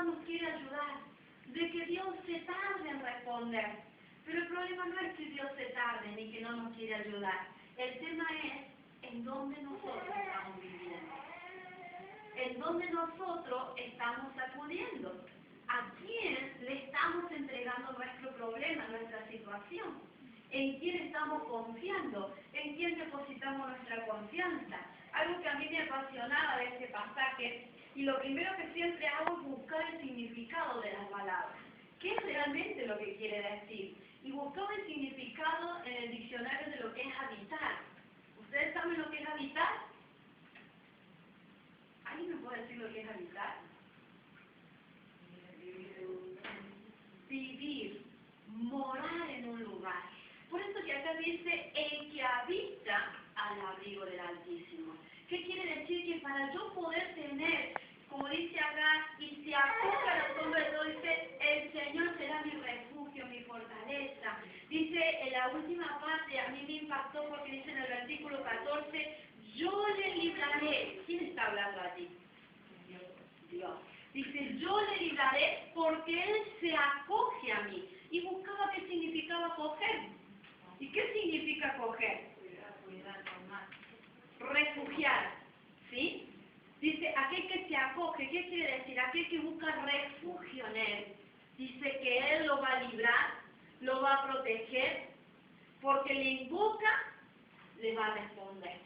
nos quiere ayudar, de que Dios se tarde en responder. Pero el problema no es que Dios se tarde ni que no nos quiere ayudar. El tema es en dónde nosotros estamos viviendo, en dónde nosotros estamos acudiendo, a quién le estamos entregando nuestro problema, nuestra situación, en quién estamos confiando, en quién depositamos nuestra confianza. Algo que a mí me apasionaba de este pasaje, y lo primero que siempre hago es buscar el significado de las palabras. ¿Qué es realmente lo que quiere decir? Y buscaba el significado en el diccionario de lo que es habitar. ¿Ustedes saben lo que es habitar? ¿Alguien me puede decir lo que es habitar? Vivir, morar en un lugar. Por eso que acá dice, el que habita al abrigo del Altísimo. ¿Qué quiere decir? Que para yo poder tener, como dice acá, y se acoge a la sombra de todo, dice, el Señor será mi refugio, mi fortaleza. Dice en la última parte, a mí me impactó porque dice en el versículo 14, yo le libraré. ¿Quién está hablando allí? Dios. Dice, yo le libraré porque Él se acoge a mí. Y buscaba qué significaba acoger. ¿Y qué significa acoger? Refugiar. ¿Sí? Dice, aquel que se acoge, ¿qué quiere decir? Aquel que busca refugio en Él. Dice que Él lo va a librar, lo va a proteger, porque le invoca, le va a responder.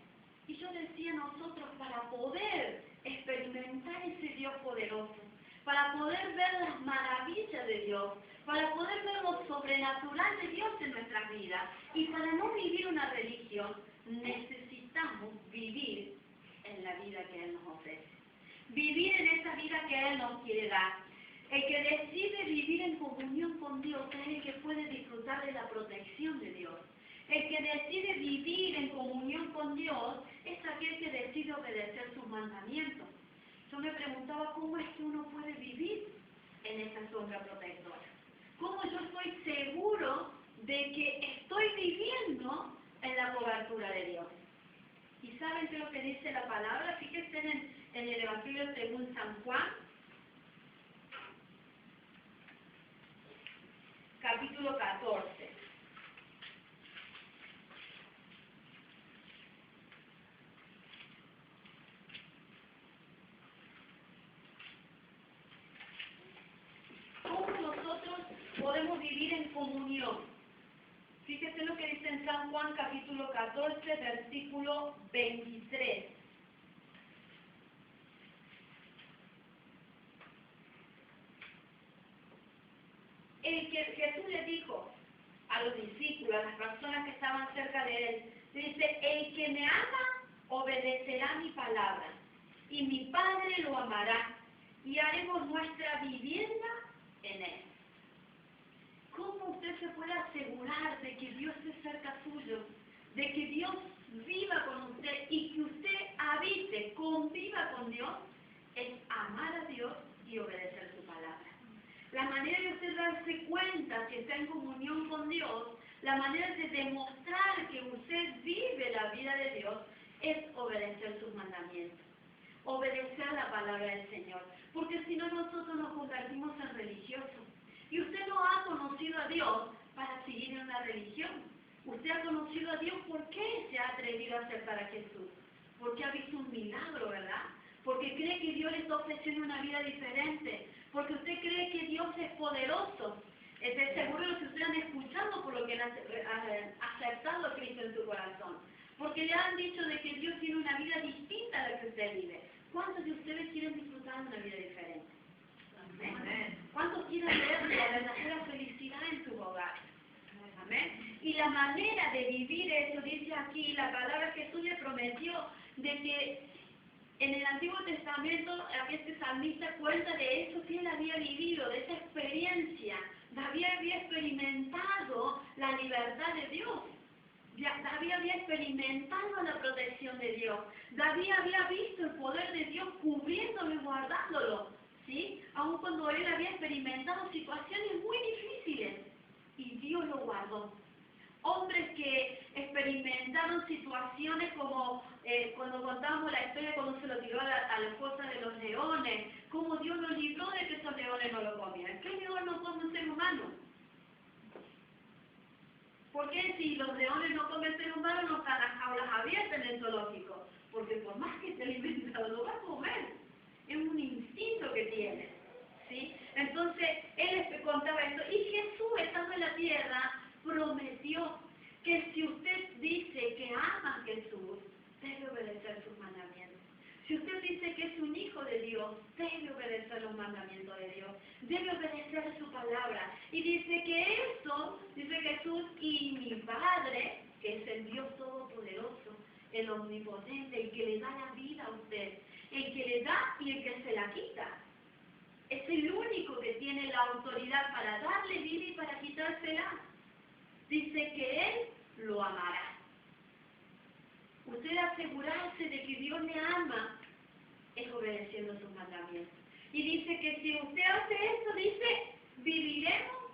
Y yo decía, nosotros para poder experimentar ese Dios poderoso, para poder ver las maravillas de Dios, para poder ver lo sobrenatural de Dios en nuestras vidas, y para no vivir una religión, necesitamos vivir en la vida que Él nos ofrece. Vivir en esa vida que Él nos quiere dar. El que decide vivir en comunión con Dios es el que puede disfrutar de la protección de Dios. El que decide vivir en comunión con Dios es aquel que decide obedecer sus mandamientos. Yo me preguntaba cómo es que uno puede vivir en esa sombra protectora. ¿Cómo yo estoy seguro de que estoy viviendo en la cobertura de Dios? ¿Y saben qué es lo que dice la palabra? Fíjense en el Evangelio según San Juan, capítulo 14. ¿Cómo nosotros podemos vivir en comunión? Fíjese lo que dice en San Juan capítulo 14, versículo 23. El que Jesús le dijo a los discípulos, a las personas que estaban cerca de Él, dice, el que me ama obedecerá mi palabra, y mi Padre lo amará, y haremos nuestra vivienda en Él. ¿Cómo usted se puede asegurar de que Dios esté cerca suyo, de que Dios viva con usted y que usted habite, conviva con Dios? Es amar a Dios y obedecer su palabra. La manera de usted darse cuenta que está en comunión con Dios, la manera de demostrar que usted vive la vida de Dios, es obedecer sus mandamientos, obedecer la palabra del Señor. Porque si no, nosotros nos convertimos en religiosos. Y usted no ha conocido a Dios para seguir en una religión. Usted ha conocido a Dios, ¿por qué se ha atrevido a aceptar a Jesús? Porque ha visto un milagro, ¿verdad? Porque cree que Dios le está ofreciendo una vida diferente. Porque usted cree que Dios es poderoso. Estoy seguro de que ustedes han escuchado por lo que han aceptado a Cristo en su corazón. Porque le han dicho de que Dios tiene una vida distinta a la que usted vive. ¿Cuántos de ustedes quieren disfrutar de una vida diferente? Amén. ¿Cuántos quieren ver la verdadera felicidad en su hogar? Amén. Y la manera de vivir eso, dice aquí, la palabra que Jesús le prometió, de que en el Antiguo Testamento, este salmista cuenta de eso que él había vivido, de esa experiencia. David había experimentado la libertad de Dios. David había experimentado la protección de Dios. David había visto el poder de Dios cubriéndolo y guardándolo. ¿Sí? Aun cuando él había experimentado situaciones muy difíciles. Y Dios lo guardó. Hombres que experimentaron situaciones como cuando contamos la historia cuando se lo tiró a la fosa de los leones, cómo Dios lo libró de que esos leones leones no lo comían? ¿Qué león no come un ser humano? ¿Por qué si los leones no comen ser humano no están las jaulas abiertas en el zoológico? Porque por más que esté alimentado lo va a comer. Es un instinto que tiene. ¿Sí? Entonces, él les contaba esto. Y Jesús, estando en la tierra, prometió que si usted dice que ama a Jesús, debe obedecer sus mandamientos. Si usted dice que es un hijo de Dios, debe obedecer los mandamientos de Dios, debe obedecer su palabra. Y dice que esto, dice Jesús, y mi Padre, que es el Dios Todopoderoso, el Omnipotente, el que le da la vida a usted, el que le da y el que se la quita. Es el único que tiene la autoridad para darle vida y para quitársela. Dice que Él lo amará. Usted asegurarse de que Dios le ama es obedeciendo sus mandamientos. Y dice que si usted hace esto, dice, viviremos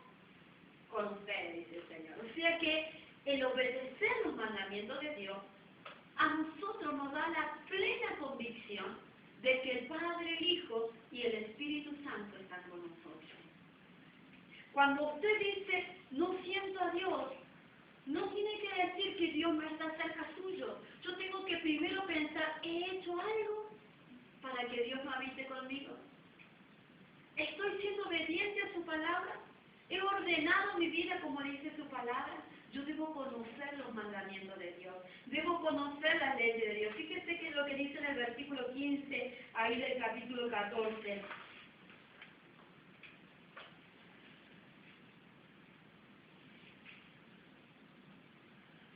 con usted, dice el Señor. O sea que el obedecer los mandamientos de Dios a nosotros nos da la plena convicción de que el Padre, el Hijo y el Espíritu Santo están con nosotros. Cuando usted dice, no siento a Dios, no tiene que decir que Dios no está cerca suyo. Yo tengo que primero pensar, ¿he hecho algo para que Dios no habite conmigo? ¿Estoy siendo obediente a su palabra? ¿He ordenado mi vida como dice su palabra? Yo debo conocer los mandamientos de Dios. Debo conocer las leyes de Dios. Fíjese que lo que dice en el versículo 15, ahí del capítulo 14.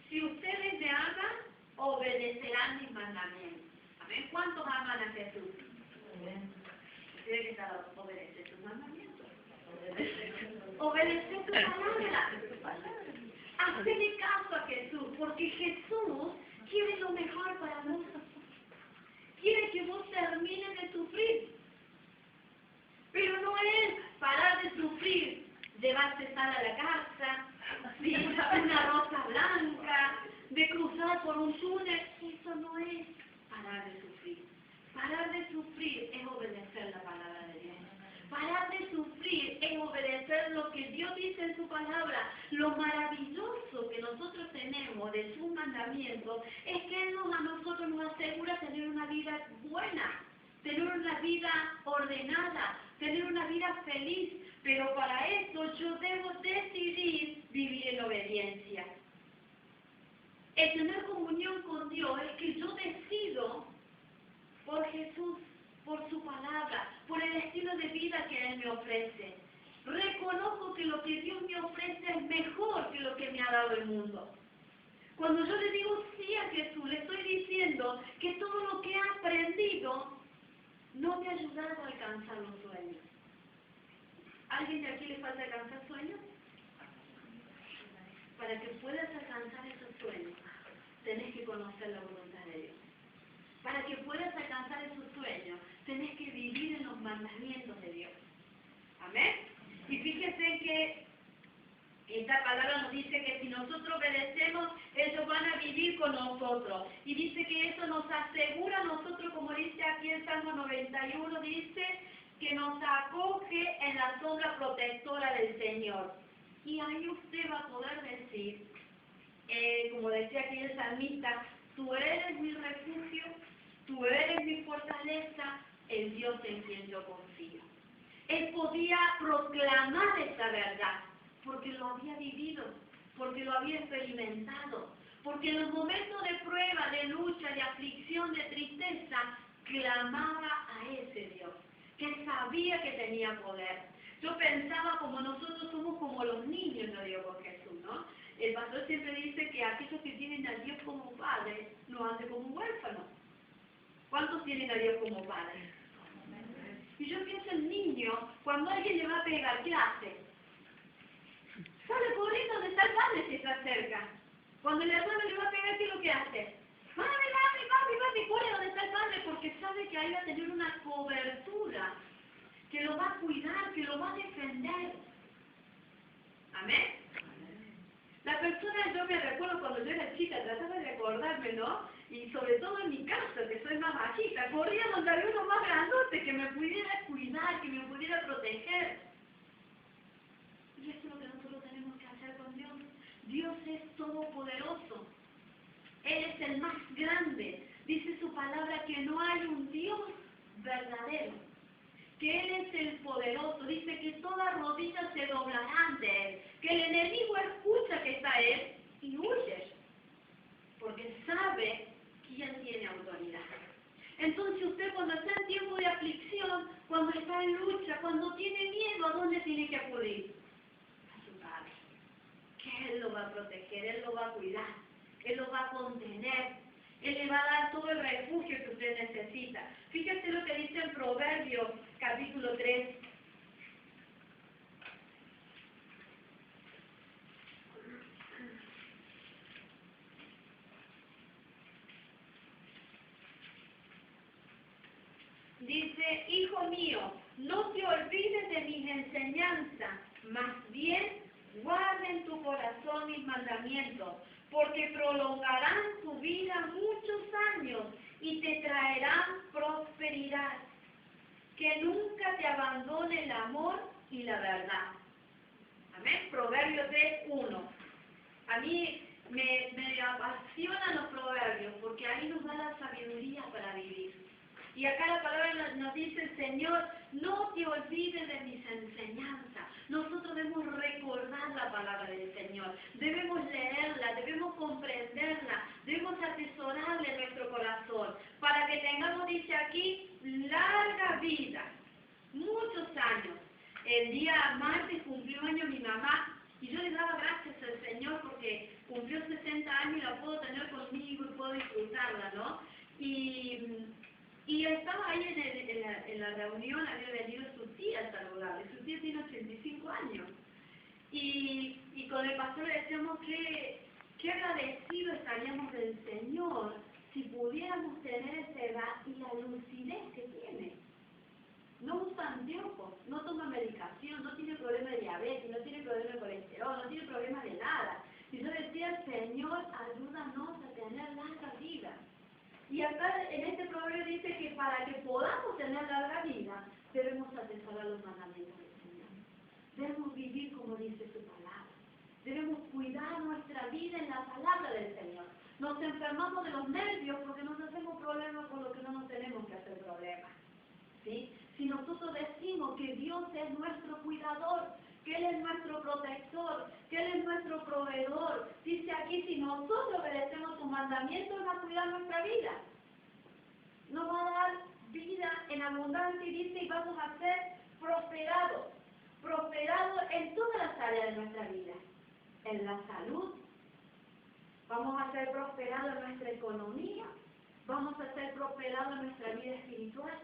Si ustedes me aman, obedecerán mis mandamientos. ¿Amén? ¿Cuántos aman a Jesús? Amén. Tiene que estar obedecer sus mandamientos. Obedecer su palabra. Hacele caso a Jesús, porque Jesús quiere lo mejor para nosotros. Quiere que vos termines de sufrir. Pero no es parar de sufrir, llevarse sal a la casa, de una rosa blanca, de cruzar por un túnel. Eso no es parar de sufrir. Parar de sufrir es obedecer la palabra de Dios. Parar de sufrir es obedecer lo que Dios dice en su palabra. Lo maravilloso que nosotros tenemos de sus mandamientos es que Él a nosotros nos asegura tener una vida buena, tener una vida ordenada, tener una vida feliz. Pero para eso yo debo decidir vivir en obediencia. El tener comunión con Dios es que yo decido por Jesús, por su palabra, por el estilo de vida que Él me ofrece. Reconozco que lo que Dios me ofrece es mejor que lo que me ha dado el mundo. Cuando yo le digo sí a Jesús, le estoy diciendo que todo lo que he aprendido no me ha ayudado a alcanzar los sueños. ¿Alguien de aquí le falta alcanzar sueños? Para que puedas alcanzar esos sueños, tenés que conocer la voluntad de Dios. Para que puedas alcanzar esos sueños, tenés que vivir en los mandamientos de Dios. Amén. Y fíjense que esta palabra nos dice que si nosotros obedecemos, ellos van a vivir con nosotros. Y dice que eso nos asegura a nosotros, como dice aquí en Salmo 91, dice que nos acoge en la sombra protectora del Señor. Y ahí usted va a poder decir, como decía aquí el salmista, tú eres mi refugio, tú eres mi fortaleza, el Dios en quien yo confío. Él podía proclamar esta verdad, porque lo había vivido, porque lo había experimentado, porque en los momentos de prueba, de lucha, de aflicción, de tristeza, clamaba a ese Dios, que sabía que tenía poder. Yo pensaba como nosotros somos como los niños, no digo con Jesús, ¿no? El pastor siempre dice que aquellos que tienen a Dios como padre no anden como huérfanos. ¿Cuántos tienen a Dios como padre? Y yo pienso el niño, cuando alguien le va a pegar, ¿qué hace? Sale corriendo donde está el padre si está cerca. Cuando el hermano le va a pegar, ¿qué es lo que hace? Papi, corre donde está el padre, porque sabe que ahí va a tener una cobertura, que lo va a cuidar, que lo va a defender. Amén. La persona, yo me recuerdo cuando yo era chica, trataba de recordarme, ¿no? Y sobre todo en mi casa, que soy más bajita, corría donde había uno más grandote, que me pudiera cuidar, que me pudiera proteger. Dios es todopoderoso. Él es el más grande. Dice su palabra que no hay un Dios verdadero, que Él es el poderoso. Dice que todas rodillas se doblarán de Él, que el enemigo escucha que está Él y huye, porque sabe quién tiene autoridad. Entonces usted cuando está en tiempo de aflicción, cuando está en lucha, cuando tiene miedo, ¿a dónde tiene que acudir? A su Padre, que Él lo va a proteger, Él lo va a cuidar, Él lo va a contener, Él le va a dar todo el refugio que usted necesita. Fíjese lo que dice en Proverbios capítulo 3. Dice, hijo mío, no te olvides de mis enseñanzas, más bien guarda en tu corazón mis mandamientos, porque prolongarán tu vida muchos años y te traerán prosperidad. Que nunca te abandone el amor y la verdad. Amén. Proverbios 3:1. A mí me apasionan los proverbios porque ahí nos da la sabiduría para vivir. Y acá la palabra nos dice el Señor, no te olvides de mis enseñanzas. Nosotros debemos recordar la palabra del Señor, debemos leerla, debemos comprenderla, debemos atesorarla en nuestro corazón, para que tengamos, dice aquí, larga vida, muchos años. El día martes cumplió año mi mamá, y yo le daba gracias al Señor porque cumplió 60 años y la puedo tener conmigo y puedo disfrutarla, ¿no? Y estaba ahí en la reunión, había venido su tía a saludarle. Su tía tiene 85 años. Y con el pastor le decíamos que qué agradecidos estaríamos del Señor si pudiéramos tener esa edad y la lucidez que tiene. No usa anteojos, no toma medicación, no tiene problema de diabetes, no tiene problema de colesterol, no tiene problema de nada. Y yo decía, Señor, ayúdanos a tener larga vida. Y acá en este proverbio dice que para que podamos tener larga vida, debemos atesorar los mandamientos del Señor. Debemos vivir como dice su palabra. Debemos cuidar nuestra vida en la palabra del Señor. Nos enfermamos de los nervios porque nos hacemos problemas con lo que no nos tenemos que hacer problemas. ¿Sí? Si nosotros decimos que Dios es nuestro cuidador, que Él es nuestro protector, que Él es nuestro proveedor, dice aquí, si nosotros obedecemos sus mandamientos, va a cuidar nuestra vida. Nos va a dar vida en abundancia y dice, y vamos a ser prosperados. Prosperados en todas las áreas de nuestra vida. En la salud, vamos a ser prosperados en nuestra economía, vamos a ser prosperados en nuestra vida espiritual.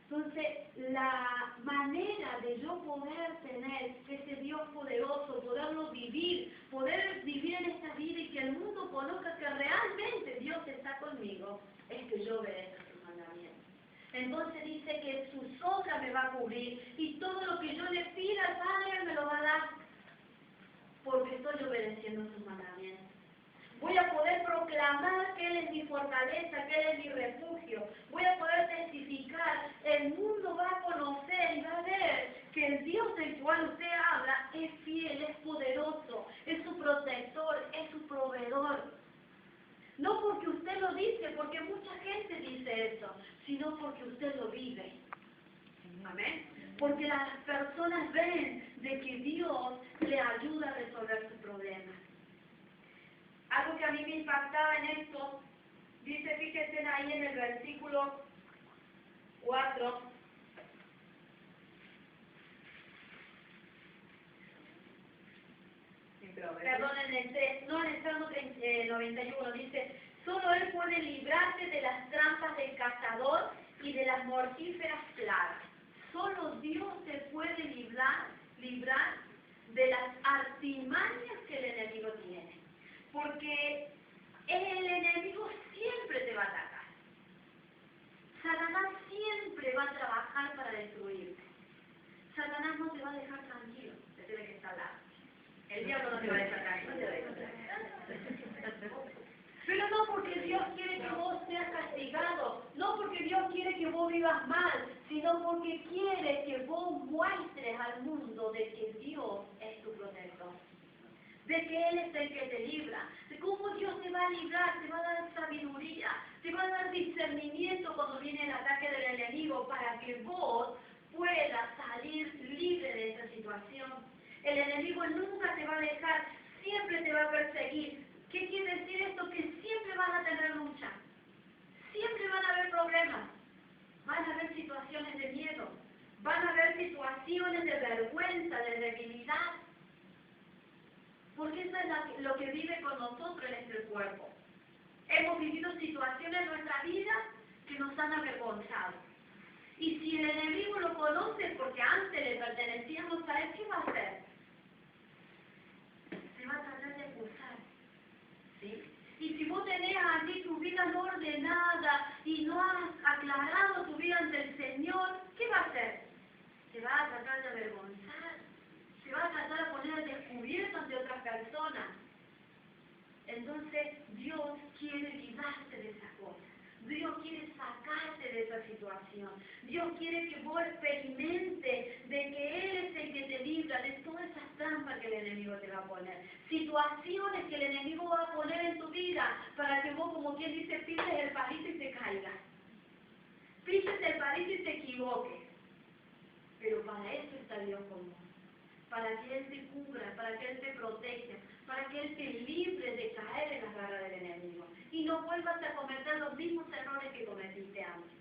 Entonces, la manera de yo poder tener ese Dios poderoso, poderlo vivir, poder vivir en esta vida y que el mundo conozca que realmente Dios está conmigo, es que yo obedezca sus mandamientos. Entonces dice que su sombra me va a cubrir y todo lo que yo le pida al Padre me lo va a dar, porque estoy obedeciendo sus mandamientos. Voy a poder proclamar que Él es mi fortaleza, que Él es mi refugio. Voy a poder testificar. El mundo va a conocer y va a ver que el Dios del cual usted habla es fiel, es poderoso, es su protector, es su proveedor. No porque usted lo dice, porque mucha gente dice eso, sino porque usted lo vive. Amén. Porque las personas ven de que Dios le ayuda a resolver sus problemas. Algo que a mí me impactaba en esto, dice, fíjense ahí en el versículo 4, perdón, en el 3, no, en el Salmo 91, dice, solo Él puede librarse de las trampas del cazador y de las mortíferas plagas. Solo Dios se puede librar de las artimañas que el enemigo tiene. Porque el enemigo siempre te va a atacar. Satanás siempre va a trabajar para destruirte. Satanás no te va a dejar tranquilo, te tiene que estar largo. El diablo no te va a dejar tranquilo. Pero no porque Dios quiere que vos seas castigado, no porque Dios quiere que vos vivas mal, sino porque quiere que vos muestres al mundo de que Dios es tu protector. de que Él es el que te libra, de cómo Dios te va a librar, te va a dar sabiduría, te va a dar discernimiento cuando viene el ataque del enemigo para que vos puedas salir libre de esa situación. El enemigo nunca te va a dejar, siempre te va a perseguir. ¿Qué quiere decir esto? Que siempre van a tener lucha, siempre van a haber problemas, van a haber situaciones de miedo, van a haber situaciones de vergüenza, de debilidad. Porque eso es lo que vive con nosotros en este cuerpo. Hemos vivido situaciones en nuestra vida que nos han avergonzado. Y si el enemigo lo conoce porque antes le pertenecíamos a él, ¿qué va a hacer? Se va a tratar de acusar. ¿Sí? Y si vos tenés aquí tu vida no ordenada y no has aclarado tu vida ante el Señor, ¿qué va a hacer? Se va a tratar de avergonzar. Se va a tratar de poner al descubierto ante otras personas. Entonces, Dios quiere librarte de esas cosas. Dios quiere sacarte de esa situación. Dios quiere que vos experimentes de que Él es el que te libra de todas esas trampas que el enemigo te va a poner. Situaciones que el enemigo va a poner en tu vida para que vos, como quien dice, pises el palito y te caigas. Pises el palito y te equivoques. Pero para eso está Dios con vos. Para que Él te cubra, para que Él te proteja, para que Él te libre de caer en las garras del enemigo y no vuelvas a cometer los mismos errores que cometiste antes.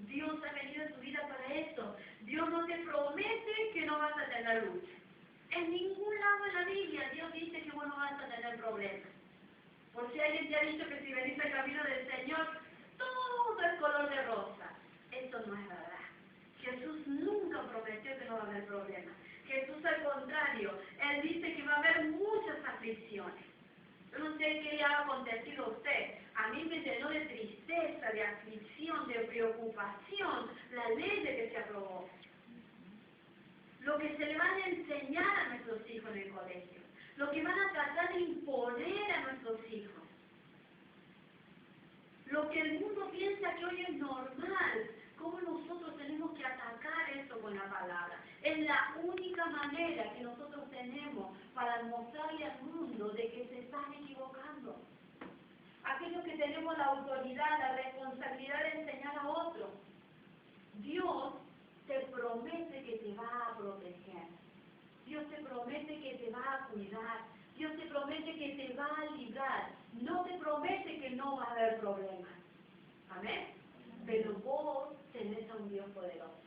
Dios ha venido en tu vida para eso. Dios no te promete que no vas a tener lucha. En ningún lado en la Biblia Dios dice que vos no vas a tener problemas. Por si alguien te ha dicho que si venís al camino del Señor, todo es color de rosa. Eso no es verdad. Jesús nunca prometió que no va a haber problemas. Jesús al contrario, Él dice que va a haber muchas aflicciones. Yo no sé qué le ha acontecido a usted. A mí me llenó de tristeza, de aflicción, de preocupación la ley de que se aprobó. Lo que se le van a enseñar a nuestros hijos en el colegio. Lo que van a tratar de imponer a nuestros hijos. Lo que el mundo piensa que hoy es normal. ¿Cómo nosotros tenemos que atacar eso con la palabra? Es la única manera que nosotros tenemos para mostrarle al mundo de que se están equivocando. Aquellos que tenemos la autoridad, la responsabilidad de enseñar a otros. Dios te promete que te va a proteger. Dios te promete que te va a cuidar. Dios te promete que te va a librar. No te promete que no va a haber problemas. Amén. Pero vos tenés a un Dios poderoso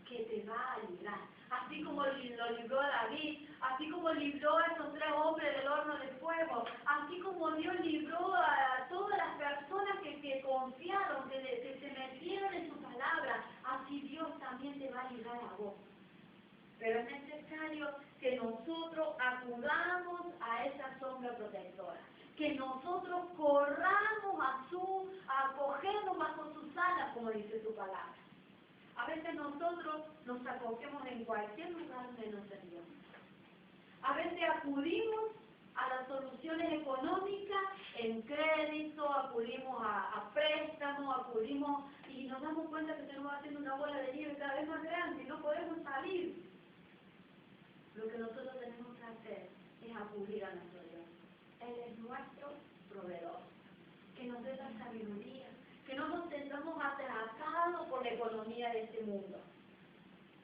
que te va a librar. Así como lo libró David, así como libró a esos 3 hombres del horno de fuego, así como Dios libró a todas las personas que confiaron, que se metieron en su palabra, así Dios también te va a librar a vos. Pero es necesario que nosotros acudamos a esa sombra protectora, que nosotros corramos a acogernos bajo sus alas, como dice su palabra. A veces nosotros nos acogemos en cualquier lugar menos en Dios. A veces acudimos a las soluciones económicas en crédito, acudimos a préstamos, acudimos y nos damos cuenta que se nos va haciendo una bola de nieve cada vez más grande y no podemos salir. Lo que nosotros tenemos que hacer es acudir a nuestro Dios. Él es nuestro proveedor. Que nos dé la sabiduría. Que no nos tengamos atrasados por la economía de este mundo.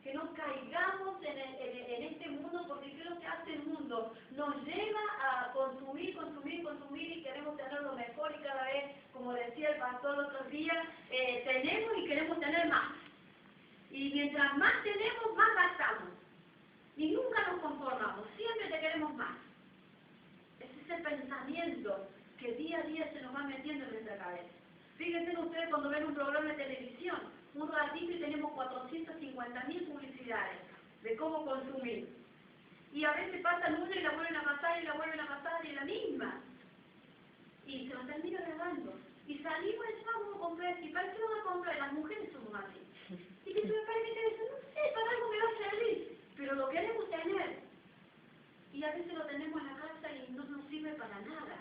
Que no caigamos en este mundo, porque ¿qué es lo que hace el mundo? Nos lleva a consumir y queremos tener lo mejor y cada vez, como decía el pastor el otro día, tenemos y queremos tener más. Y mientras más tenemos, más gastamos. Y nunca nos conformamos, siempre te queremos más. Es ese pensamiento que día a día se nos va metiendo en nuestra cabeza. Fíjense ustedes cuando ven un programa de televisión, un ratito y tenemos 450.000 publicidades de cómo consumir. Y a veces pasan una y la vuelven a pasar y la vuelven a pasar y la misma. Y se nos termina grabando. Y salimos y vamos a comprar, y ¿para qué vamos a comprar? Las mujeres somos así. Y que se me parece que dicen, no sé, para algo me va a servir, pero lo queremos tener. Y a veces lo tenemos en la casa y no nos sirve para nada.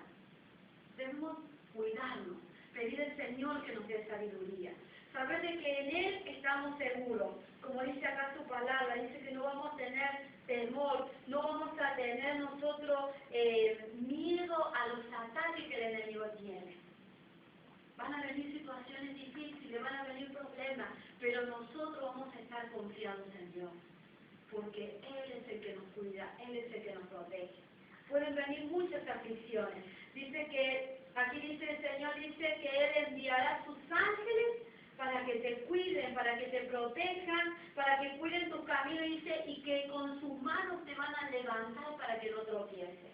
Debemos cuidarnos, pedir al Señor que nos dé sabiduría. Saber de que en Él estamos seguros. Como dice acá su palabra, dice que no vamos a tener temor, no vamos a tener nosotros miedo a los ataques que el enemigo tiene. Van a venir situaciones difíciles, van a venir problemas, pero nosotros vamos a estar confiados en Dios, porque Él es el que nos cuida, Él es el que nos protege. Pueden venir muchas aflicciones. Dice que, aquí dice el Señor, dice que Él enviará sus ángeles para que te cuiden, para que te protejan, para que cuiden tu camino, dice, y que con sus manos te van a levantar para que no tropieces.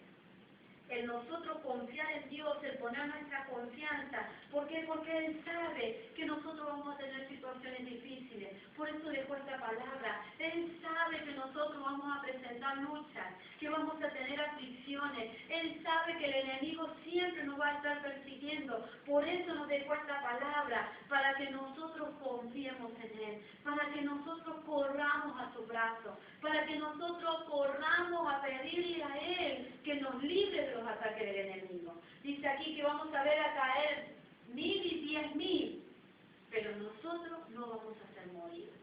El nosotros confiar en Dios, el poner nuestra confianza. ¿Por qué? Porque Él sabe que nosotros vamos a tener situaciones difíciles. Por eso dejó esta palabra. Él sabe que nosotros vamos a presentar luchas, que vamos a tener aflicciones. Él sabe que el enemigo siempre nos va a estar persiguiendo. Por eso nos dejó esta palabra, para que nosotros confiemos en Él, para que nosotros corramos a su brazo, para que nosotros corramos a pedirle a Él que nos libre de los ataques del enemigo. Dice aquí que vamos a ver a caer 1000 y 10.000, pero nosotros no vamos a ser moridos.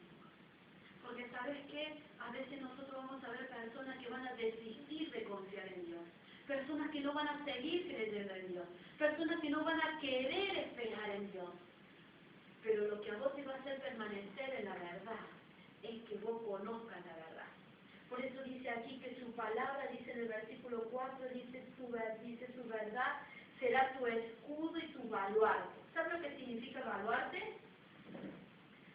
Porque ¿sabes qué? A veces nosotros vamos a ver personas que van a desistir de confiar en Dios, personas que no van a seguir creyendo en Dios, personas que no van a querer esperar en Dios. Pero lo que a vos te va a hacer permanecer en la verdad es que vos conozcas la verdad. Por eso dice aquí que su palabra, dice en el versículo 4, dice su verdad será tu escudo y tu baluarte. ¿Sabes lo que significa baluarte?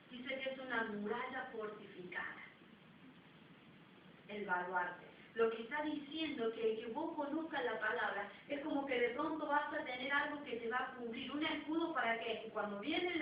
Dice que es una muralla fortificada. El baluarte. Lo que está diciendo que vos conozcas la palabra es como que de pronto vas a tener algo que te va a cubrir. Un escudo para que cuando viene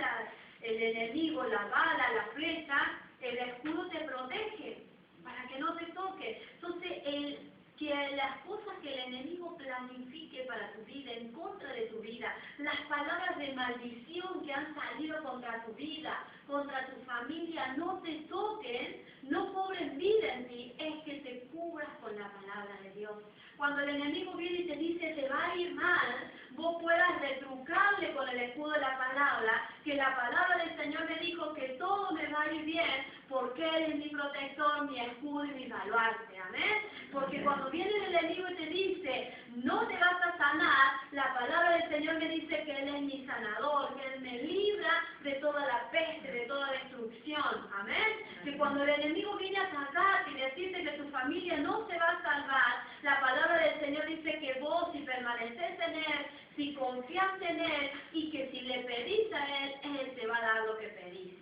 el enemigo, la bala, la flecha, el escudo te protege para que no te toque. Entonces, que las cosas que el enemigo planifique para tu vida, en contra de tu vida, las palabras de maldición que han salido contra tu vida, contra tu familia, no te toquen, no cobren vida en ti, es que te cubras con la palabra de Dios. Cuando el enemigo viene y te dice te va a ir mal, vos puedas retrucarle con el escudo de la palabra, que la palabra del Señor me dijo que todo me va a ir bien, porque Él es mi protector, mi escudo y mi baluarte, amén. Porque cuando viene el enemigo y te dice, no te vas a sanar, la palabra del Señor me dice que Él es mi sanador, que Él me libra de toda la peste, de toda destrucción, amén. Que cuando el enemigo viene a atacarte y decirte que tu familia no se va a salvar, la palabra del Señor dice que vos, si permaneces en Él, si confías en Él y que si le pedís a Él, Él te va a dar lo que pedís.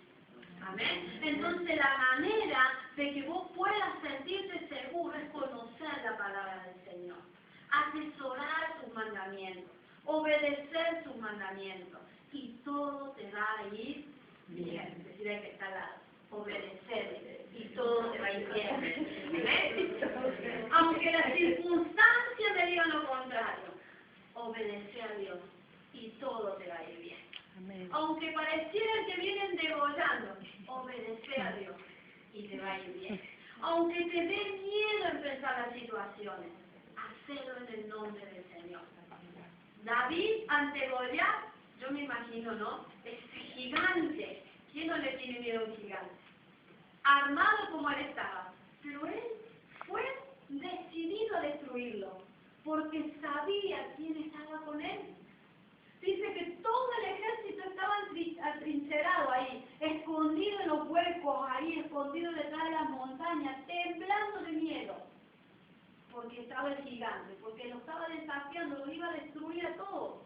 Amén. Entonces la manera de que vos puedas sentirte seguro es conocer la palabra del Señor, atesorar sus mandamientos, obedecer sus mandamientos, y todo te va a ir bien. Decir al que está al lado, obedecer, y todo te va a ir bien. ¿Amén? Aunque las circunstancias me digan lo contrario, obedece a Dios y todo te va a ir bien. Amén. Aunque pareciera que vienen degollando, obedece a Dios y te va a ir bien. Aunque te dé miedo enfrentar las situaciones, hacelo en el nombre del Señor. David ante Goliat, yo me imagino, ¿no? Este gigante. ¿Quién no le tiene miedo a un gigante? Armado como él estaba. Pero él fue decidido a destruirlo, porque sabía quién estaba con él. Dice que todo el ejército estaba atrincherado ahí, escondido en los huecos, ahí escondido detrás de las montañas, temblando de miedo, porque estaba el gigante, porque lo estaba desafiando, lo iba a destruir a todos.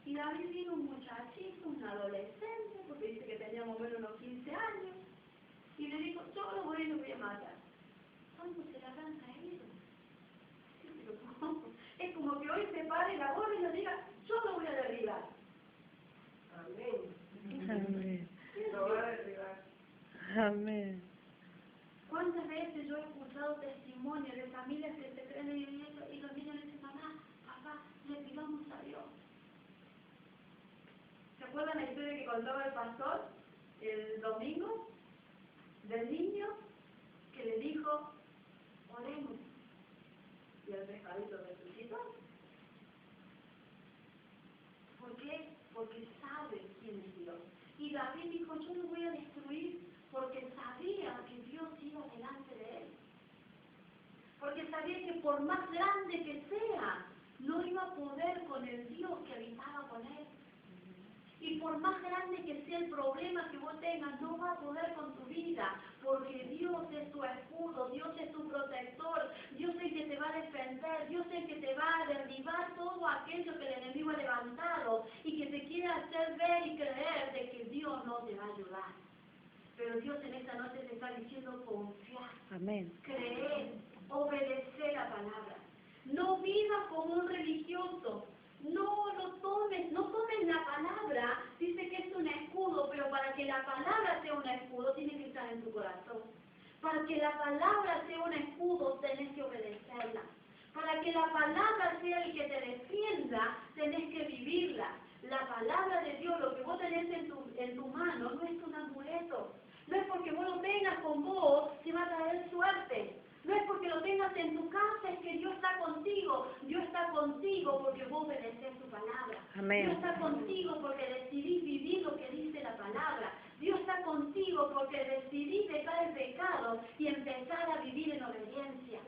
Y David vino un muchachito, un adolescente, porque dice que tenía más o menos unos 15 años, y le dijo, yo lo voy a matar. ¿Cuánto se le habrán caído? Es como que hoy se pare la gorra y le diga, yo lo voy a derribar. Amén. Amén. Lo va a derribar. Amén. ¿Cuántas veces yo he escuchado testimonios de familias que se creen y los niños le dicen, mamá, papá, le pidamos a Dios? ¿Se acuerdan la historia que contaba el pastor el domingo? Del niño que le dijo, oremos. Y el pescadito resucitó. ¿Por qué? Porque sabe quién es Dios. David dijo, yo lo voy a destruir porque sabía que Dios iba delante de él. Porque sabía que por más grande que sea, no iba a poder con el Dios que habitaba con él. Y por más grande que sea el problema que vos tengas, no va a poder con tu vida, porque Dios es tu escudo, Dios es tu protector, Dios es el que te va a defender, Dios es el que te va a derribar todo aquello que el enemigo ha levantado y que te quiere hacer ver y creer de que Dios no te va a ayudar. Pero Dios en esta noche te está diciendo confiar, Amén. creer, obedecer la palabra. No vivas como un religioso. No tomes la palabra, dice que es un escudo, pero para que la palabra sea un escudo, tiene que estar en tu corazón. Para que la palabra sea un escudo, tenés que obedecerla. Para que la palabra sea el que te defienda, tenés que vivirla. La palabra de Dios, lo que vos tenés en tu mano, no es un amuleto. No es porque vos lo tengas con vos, te va a traer suerte. No es porque lo tengas en tu casa, es que Dios está contigo. Dios está contigo porque vos obedeces su palabra. Amén. Dios está contigo porque decidís vivir lo que dice la palabra. Dios está contigo porque decidís dejar el pecado y empezar a vivir en obediencia.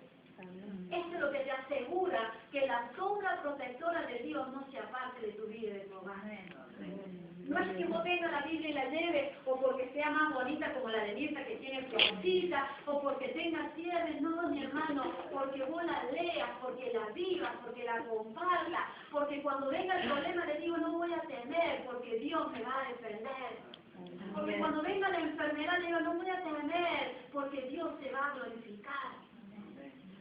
Esto es lo que te asegura que la sombra protectora de Dios no se aparte de tu vida y de tu hogar. No es que vos tengas la Biblia y la lleves, o porque sea más bonita como la de Mirta que tiene florcita, o porque tenga cierres, no, mi hermano, porque vos la leas, porque la vivas, porque la compartas, porque cuando venga el problema le digo, no voy a temer, porque Dios me va a defender. Porque cuando venga la enfermedad le digo, no voy a temer, porque Dios se va a glorificar.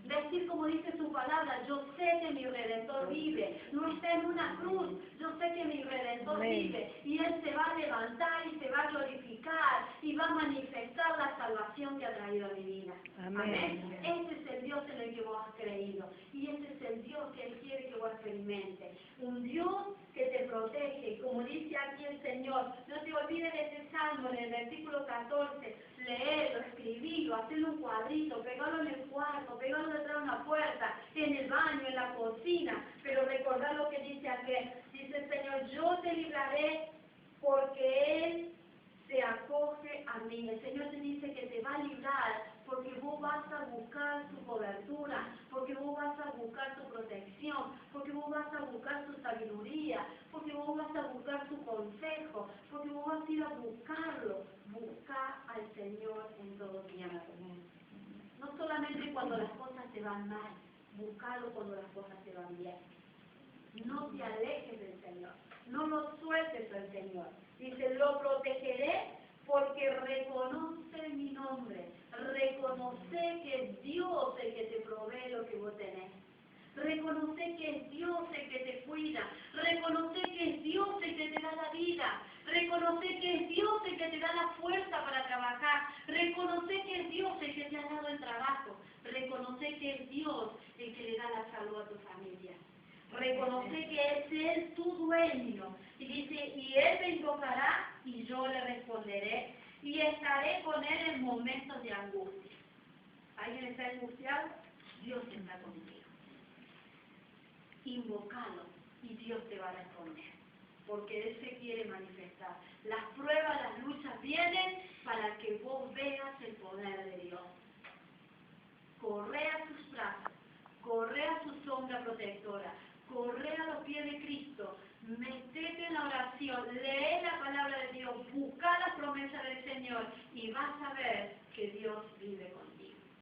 Decir como dice su palabra, yo sé que mi Redentor vive, no está en una cruz, yo sé que mi Redentor vive y Él se va a levantar y se va a glorificar y va a manifestar la salvación que ha traído a mi vida. Amén. Ese es el Dios en el que vos has creído y ese es el Dios que Él quiere que vos experimentes. Un Dios que te protege, como dice aquí el Señor, no te olvides de ese salmo en el versículo 14, leerlo, escribirlo, hacerlo un cuadrito, pegarlo en el cuarto, pegarlo detrás de una puerta, en el baño, en la cocina, pero recordar lo que dice aquí, dice el Señor, yo te libraré porque Él se acoge a mí. El Señor te dice que te va a librar porque vos vas a buscar su cobertura, porque vos vas a buscar su protección, porque vos vas a buscar su sabiduría, porque vos vas a buscar su consejo, porque vos vas a ir a buscarlo. Buscar al Señor en todo tiempo. No solamente cuando las cosas te van mal, buscarlo cuando las cosas te van bien. No te alejes del Señor, no lo sueltes al Señor. Dice, lo protegeré porque reconoce mi nombre. Reconoce que es Dios el que te provee lo que vos tenés. Reconoce que es Dios el que te cuida. Reconoce que es Dios el que te da la vida. Reconoce que es Dios el que te da la fuerza para trabajar. Reconoce que es Dios el que te ha dado el trabajo. Reconoce que es Dios el que le da la salud a tu familia. Reconoce que es Él tu dueño. Y dice, y Él me invocará y yo le responderé. Y estaré con Él en momentos de angustia. ¿Alguien está angustiado? Dios está contigo. Invócalo y Dios te va a responder. Porque Él se quiere manifestar. Las pruebas, las luchas vienen para que vos veas el poder de Dios. Corre a sus brazos, corre a su sombra protectora, corre a los pies de Cristo, metete en la oración, lee la palabra de Dios, busca las promesas del Señor y vas a ver que Dios vive contigo.